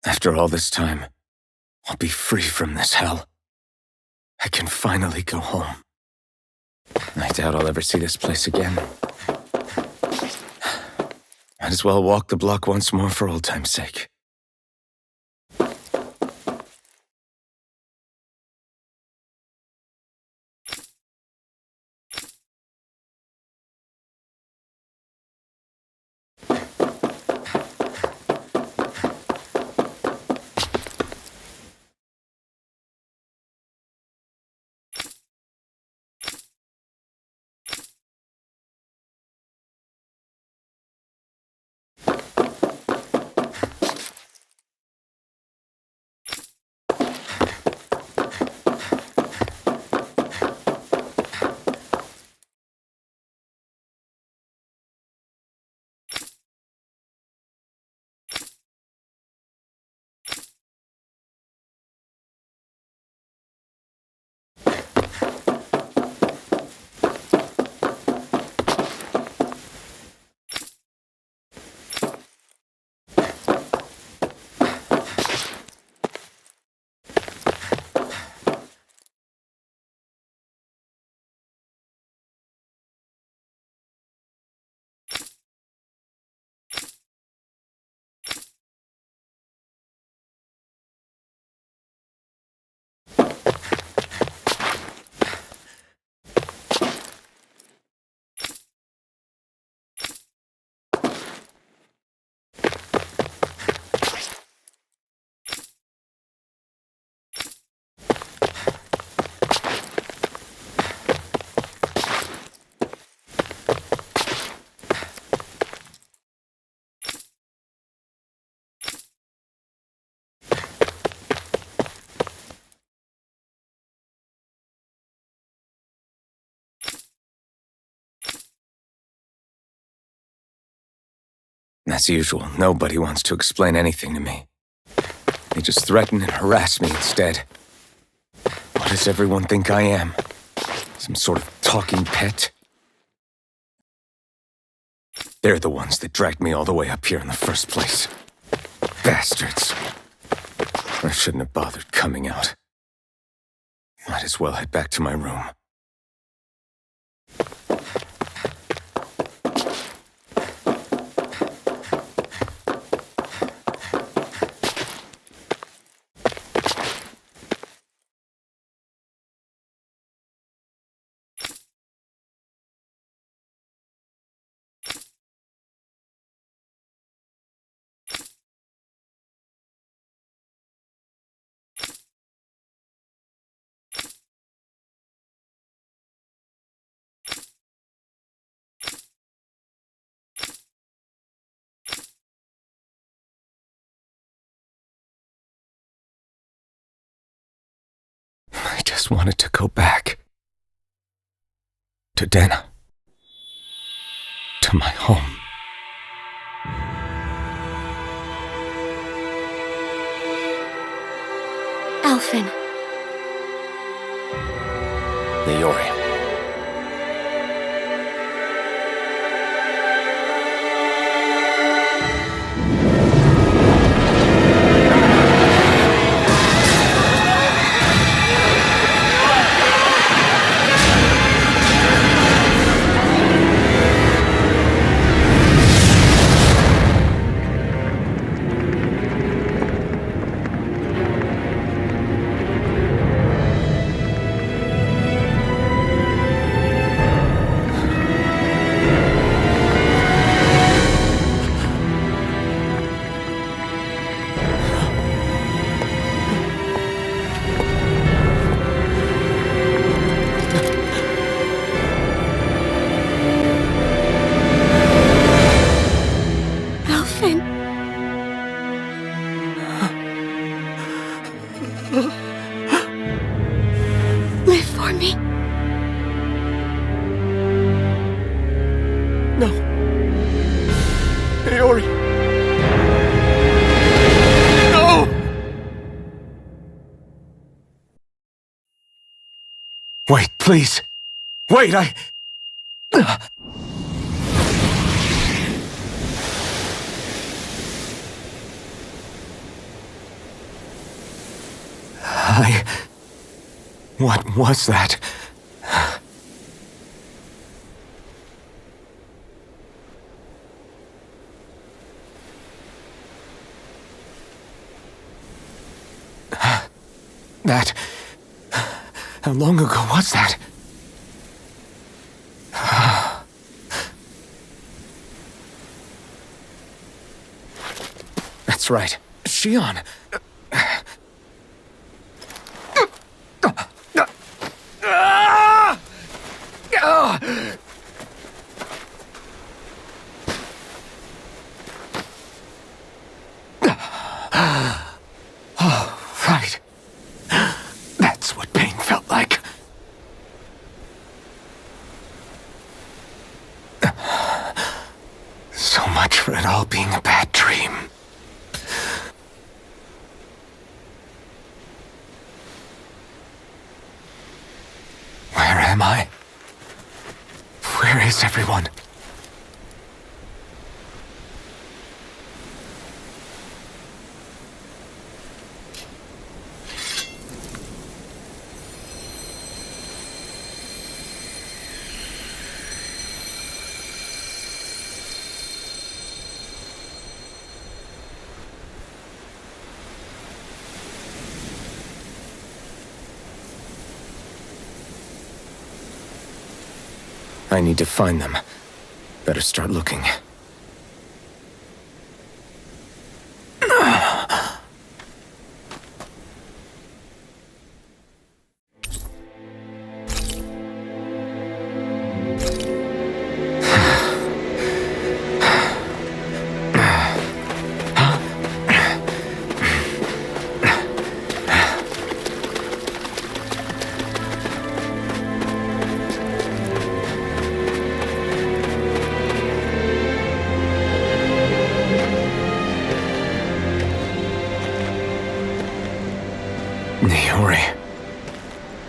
After all this time, I'll be free from this hell. I can finally go home. I doubt I'll ever see this place again. Might as well walk the block once more for old time's sake. As usual, nobody wants to explain anything to me. They just threaten and harass me instead. What does everyone think I am? Some sort of talking pet? They're the ones that dragged me all the way up here in the first place. Bastards. I shouldn't have bothered coming out. Might as well head back to my room. I just wanted to go back. To Dana. To my home. Alfin. Leori. Live for me. No. Leori. No! Wait, please. Wait, What was that? That... How long ago was that? That's right. Xion! Oh, right. That's what pain felt like. So much for it all being a bad dream. Where am I? Where is everyone? I need to find them. Better start looking.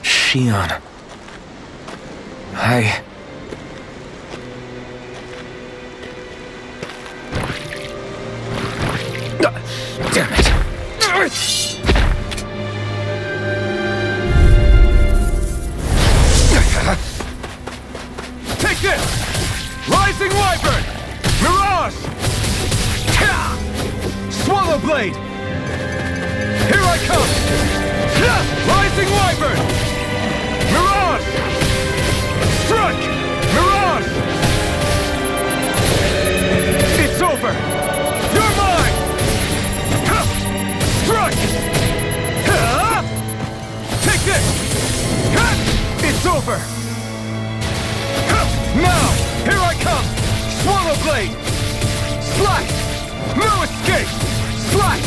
Xion. Damn it. Take this! Rising Wyvern! Mirage! Swallow Blade! Here I come! Rising Wyvern! Mirage! Strike! Mirage! It's over! You're mine! Strike! Take this! It's over! Now! Here I come! Swallow Blade! Slash! No escape! Slash!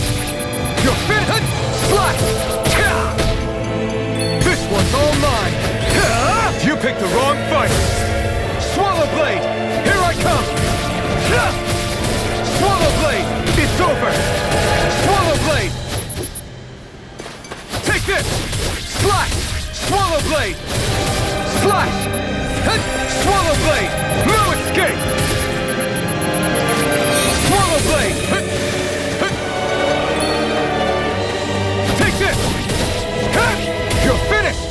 You're fit! Slash! This one's all mine! You picked the wrong fight! Swallow Blade! Here I come! Swallow Blade! It's over! Swallow Blade! Take this! Slash! Swallow Blade! Slash! Swallow Blade! No escape! Swallow Blade! Take this! You're finished!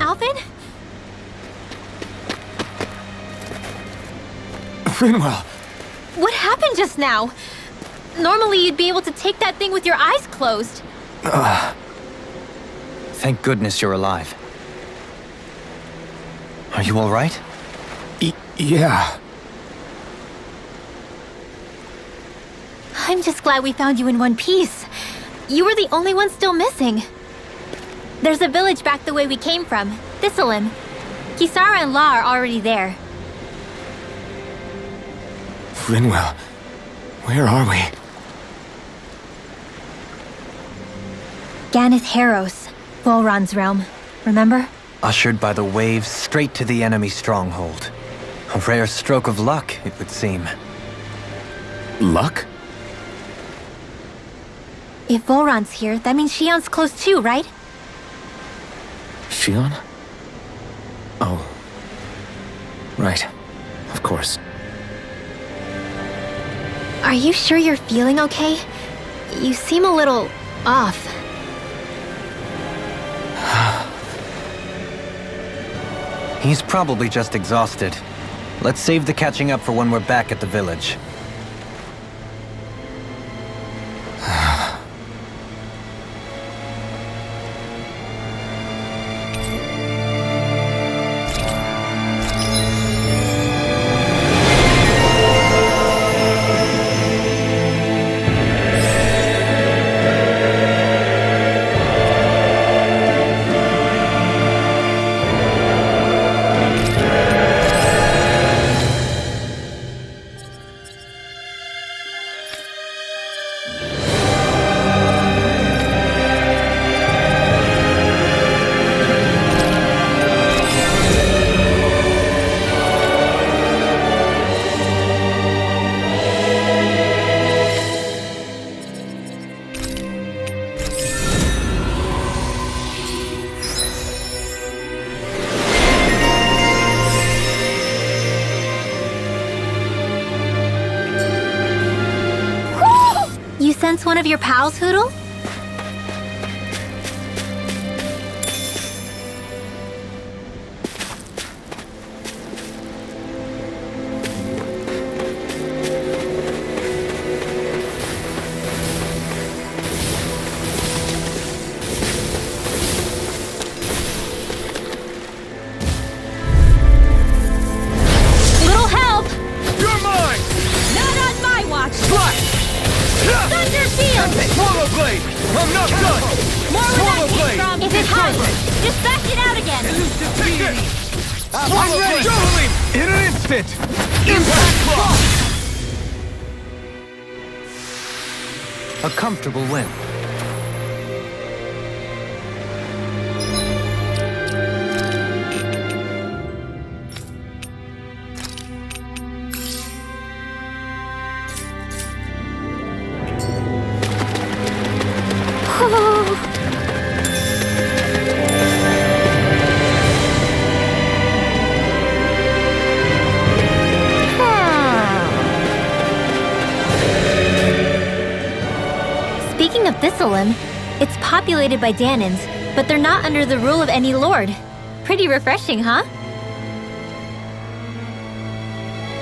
Alvin? Rinwell! What happened just now? Normally you'd be able to take that thing with your eyes closed. Thank goodness you're alive. Are you all right? Yeah. I'm just glad we found you in one piece. You were the only one still missing. There's a village back the way we came from, Thistleim. Kisara and La are already there. Rinwell, where are we? Ganeth Haros, Volron's realm. Remember? Ushered by the waves straight to the enemy stronghold. A rare stroke of luck, it would seem. Luck? If Volron's here, that means Xion's close too, right? Shion? Oh. Right. Of course. Are you sure you're feeling okay? You seem a little off. He's probably just exhausted. Let's save the catching up for when we're back at the village. You sense one of your pals, Hoodle? Little help! You're mine! Not on my watch! Flash! Thunder Shield! Swallow Blade! I'm not done! More where Swallow that came Blade! from! If it hides, just back it out again! Take it! Swallow Blade! Javelin! In an instant! Impact Block! A comfortable win. Speaking of Thistleum, it's populated by Danans, but they're not under the rule of any lord. Pretty refreshing, huh?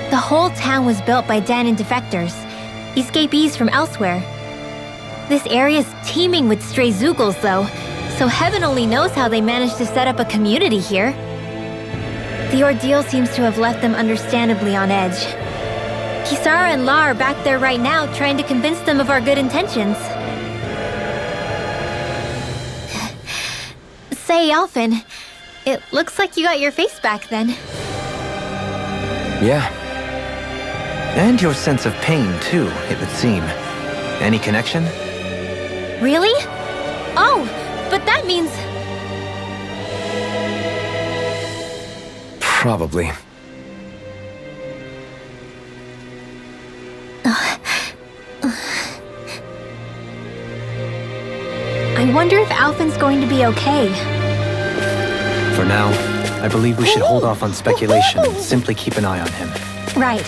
The whole town was built by Danan defectors, escapees from elsewhere. This area's teeming with stray Zoogles, though, so heaven only knows how they managed to set up a community here. The ordeal seems to have left them understandably on edge. Kisara and La are back there right now trying to convince them of our good intentions. Say, Alphen, it looks like you got your face back then. Yeah. And your sense of pain, too, it would seem. Any connection? Really? Oh, but that means... Probably. I wonder if Alphen's going to be okay. For now, I believe we should hold off on speculation and simply keep an eye on him. Right.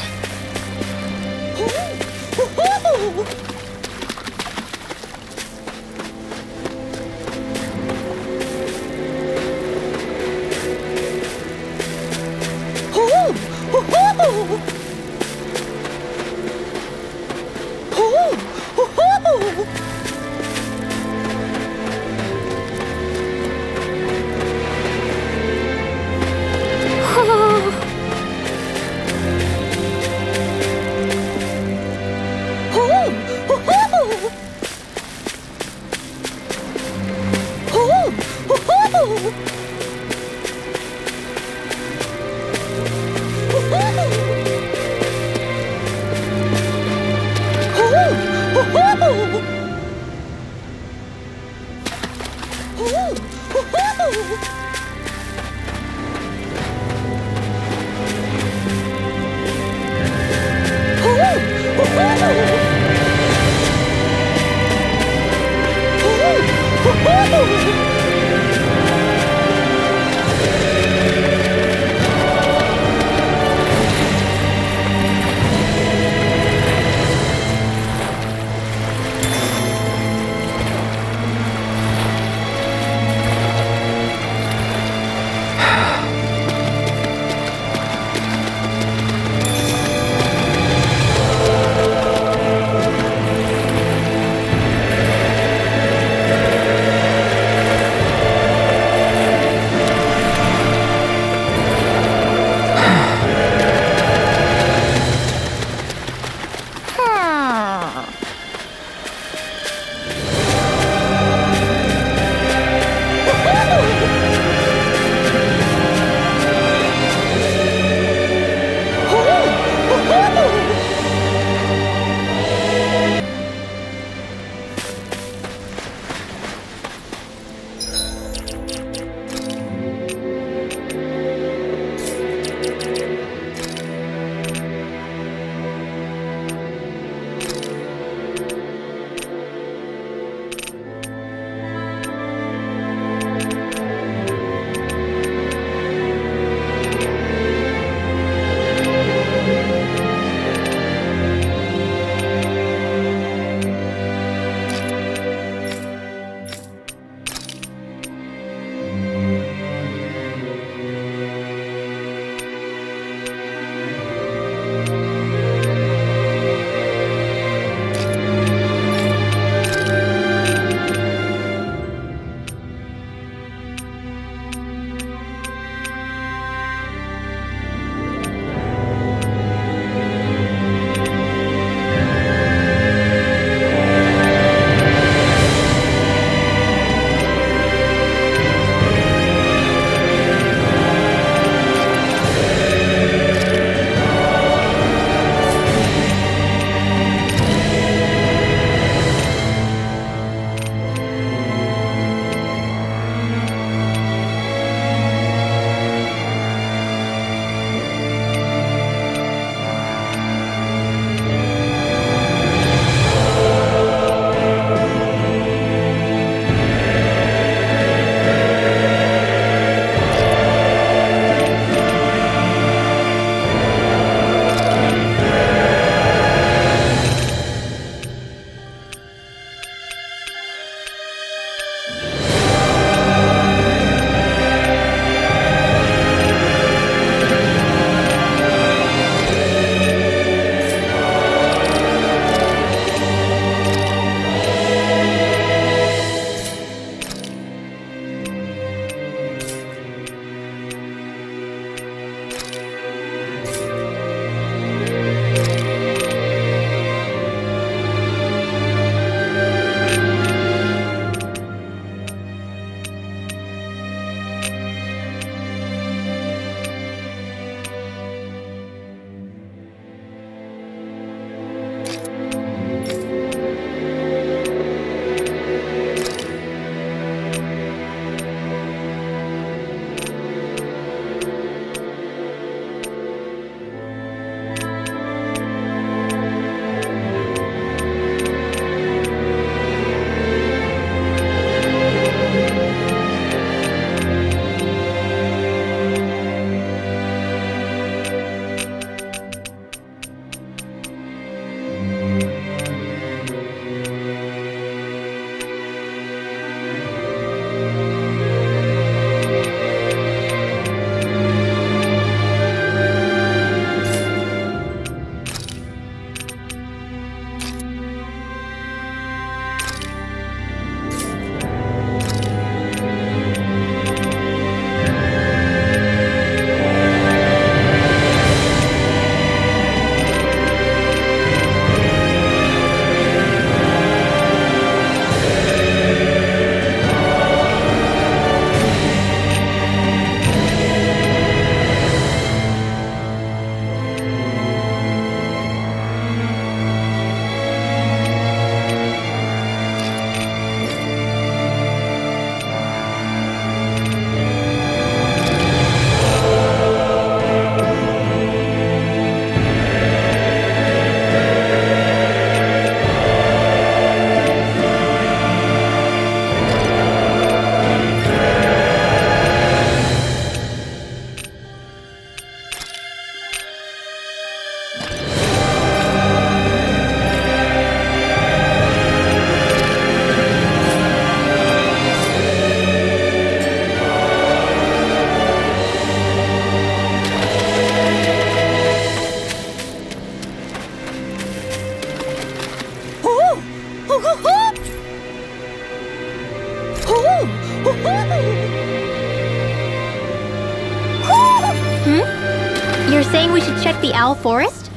You're saying we should check the Owl Forest?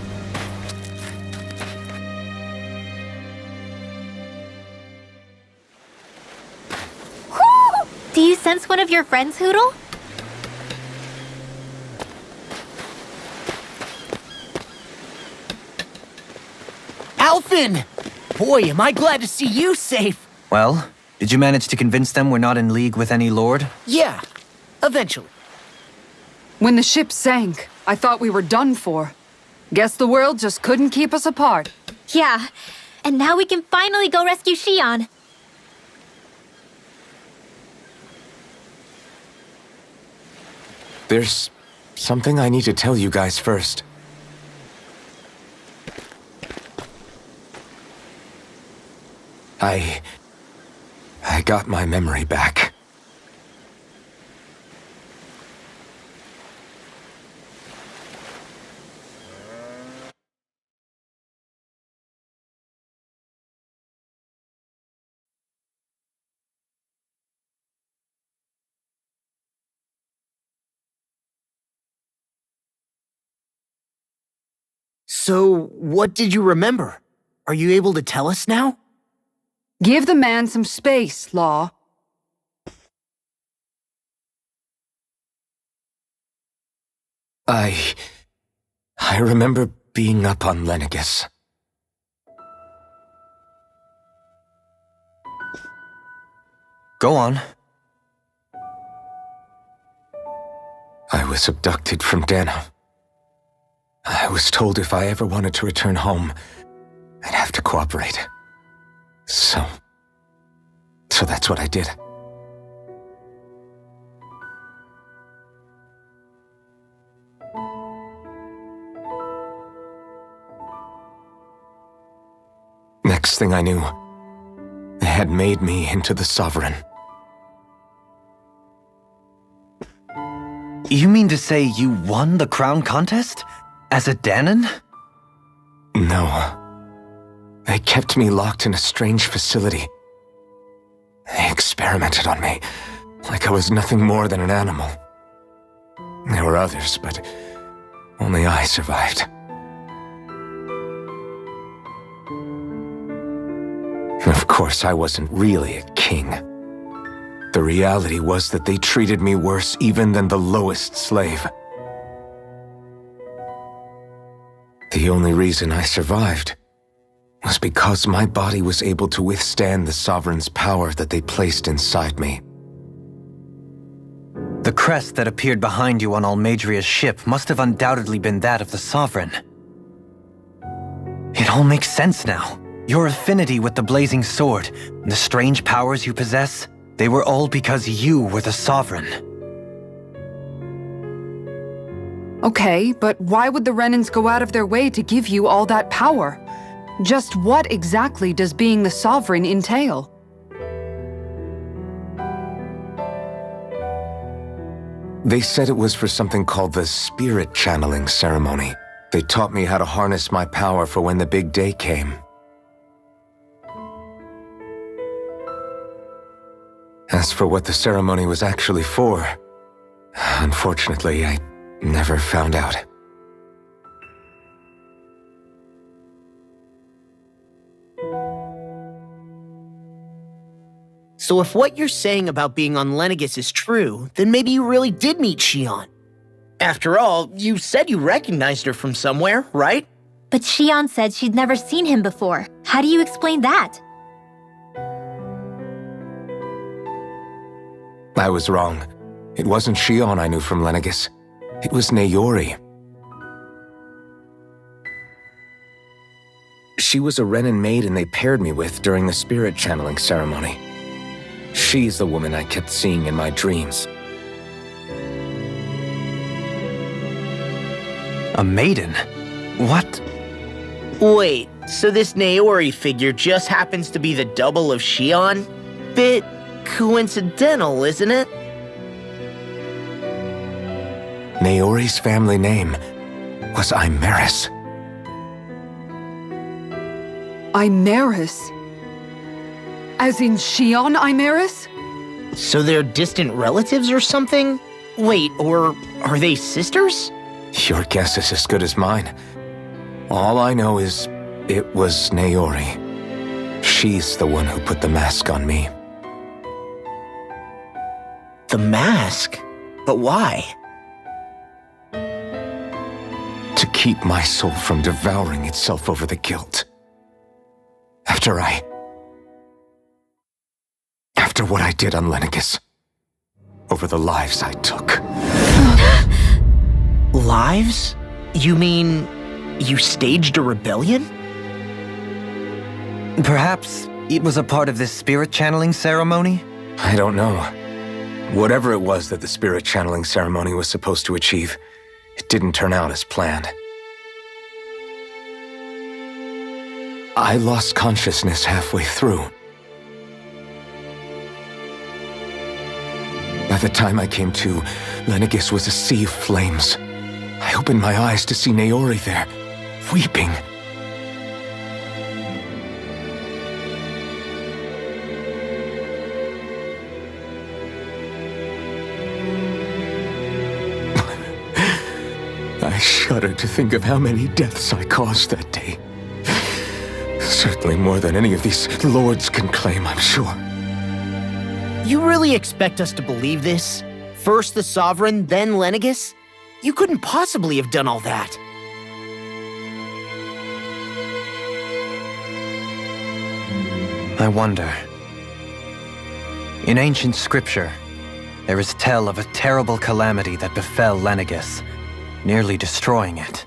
Whoo! Do you sense one of your friends, Hootle? Alphen! Boy, am I glad to see you safe. Well, did you manage to convince them we're not in league with any lord? Yeah, eventually. When the ship sank, I thought we were done for. Guess the world just couldn't keep us apart. Yeah, and now we can finally go rescue Xion. There's something I need to tell you guys first. I got my memory back. So, what did you remember? Are you able to tell us now? Give the man some space, Law. I remember being up on Lenegus. Go on. I was abducted from Dana. I was told if I ever wanted to return home, I'd have to cooperate. So that's what I did. Next thing I knew, they had made me into the Sovereign. You mean to say you won the crown contest? As a Danon? No. They kept me locked in a strange facility. They experimented on me, like I was nothing more than an animal. There were others, but only I survived. Of course, I wasn't really a king. The reality was that they treated me worse even than the lowest slave. The only reason I survived was because my body was able to withstand the Sovereign's power that they placed inside me. The crest that appeared behind you on Almadria's ship must have undoubtedly been that of the Sovereign. It all makes sense now. Your affinity with the Blazing Sword, and the strange powers you possess, they were all because you were the Sovereign. Okay, but why would the Renans go out of their way to give you all that power? Just what exactly does being the Sovereign entail? They said it was for something called the Spirit Channeling Ceremony. They taught me how to harness my power for when the big day came. As for what the ceremony was actually for, unfortunately, I never found out. So if what you're saying about being on Lenegus is true, then maybe you really did meet Xion. After all, you said you recognized her from somewhere, right? But Xion said she'd never seen him before. How do you explain that? I was wrong. It wasn't Xion I knew from Lenegus. It was Naori. She was a Renan maiden they paired me with during the spirit channeling ceremony. She's the woman I kept seeing in my dreams. A maiden? What? Wait, so this Naori figure just happens to be the double of Xion? Bit coincidental, isn't it? Naori's family name was Imeris. Imeris? As in Xion Imeris? So they're distant relatives or something? Wait, or are they sisters? Your guess is as good as mine. All I know is it was Naori. She's the one who put the mask on me. The mask? But why? To keep my soul from devouring itself over the guilt. After what I did on Lenegis. Over the lives I took. Lives? You mean you staged a rebellion? Perhaps it was a part of this spirit channeling ceremony? I don't know. Whatever it was that the spirit channeling ceremony was supposed to achieve, it didn't turn out as planned. I lost consciousness halfway through. By the time I came to, Lenegis was a sea of flames. I opened my eyes to see Naori there, weeping. I shudder to think of how many deaths I caused that day. Certainly more than any of these lords can claim, I'm sure. You really expect us to believe this? First the Sovereign, then Lenegis? You couldn't possibly have done all that. I wonder. In ancient scripture, there is tell of a terrible calamity that befell Lenegis, nearly destroying it.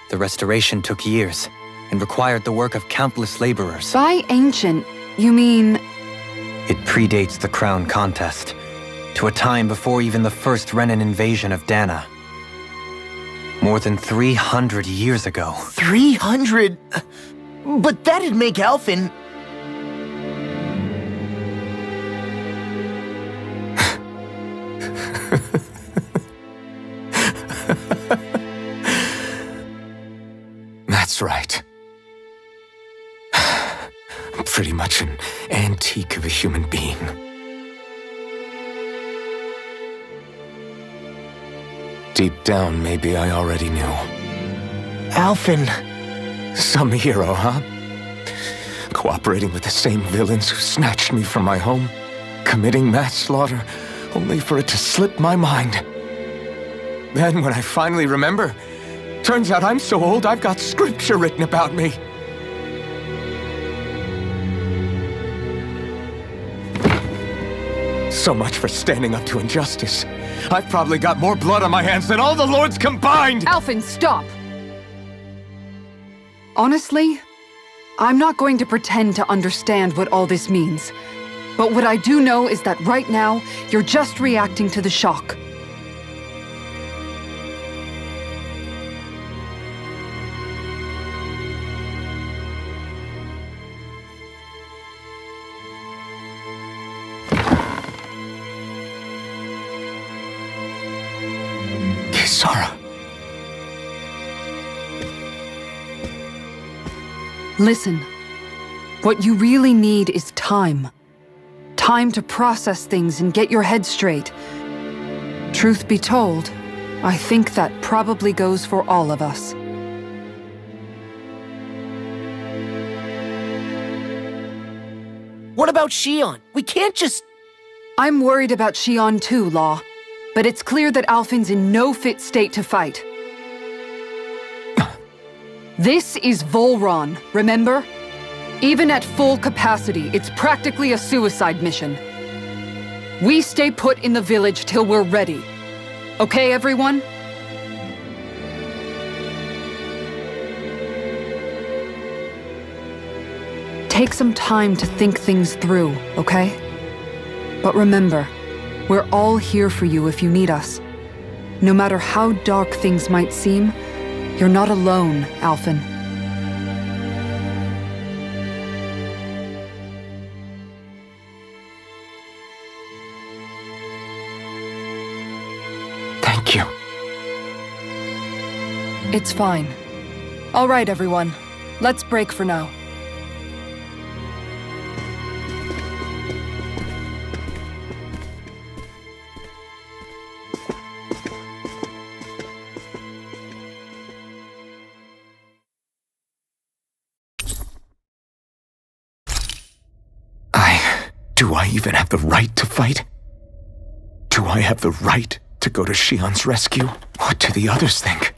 The restoration took years and required the work of countless laborers. By ancient, you mean... It predates the crown contest, to a time before even the first Renan invasion of Dana. More than 300 years ago. 300? But that'd make Alphen... That's right. I'm pretty much an antique of a human being. Deep down, maybe I already knew. Alphen... Some hero, huh? Cooperating with the same villains who snatched me from my home, committing mass slaughter, only for it to slip my mind. Then, when I finally remember, turns out I'm so old I've got scripture written about me. So much for standing up to injustice. I've probably got more blood on my hands than all the lords combined! Alphen, stop! Honestly, I'm not going to pretend to understand what all this means. But what I do know is that right now, you're just reacting to the shock. Kisara. Listen, what you really need is time. Time to process things and get your head straight. Truth be told, I think that probably goes for all of us. What about Shion? We can't just... I'm worried about Shion too, Law. But it's clear that Alphen's in no fit state to fight. This is Volron, remember? Even at full capacity, it's practically a suicide mission. We stay put in the village till we're ready. Okay, everyone? Take some time to think things through, okay? But remember, we're all here for you if you need us. No matter how dark things might seem, you're not alone, Alphen. Thank you. It's fine. All right, everyone. Let's break for now. Do I even have the right to fight? Do I have the right to go to Shion's rescue? What do the others think?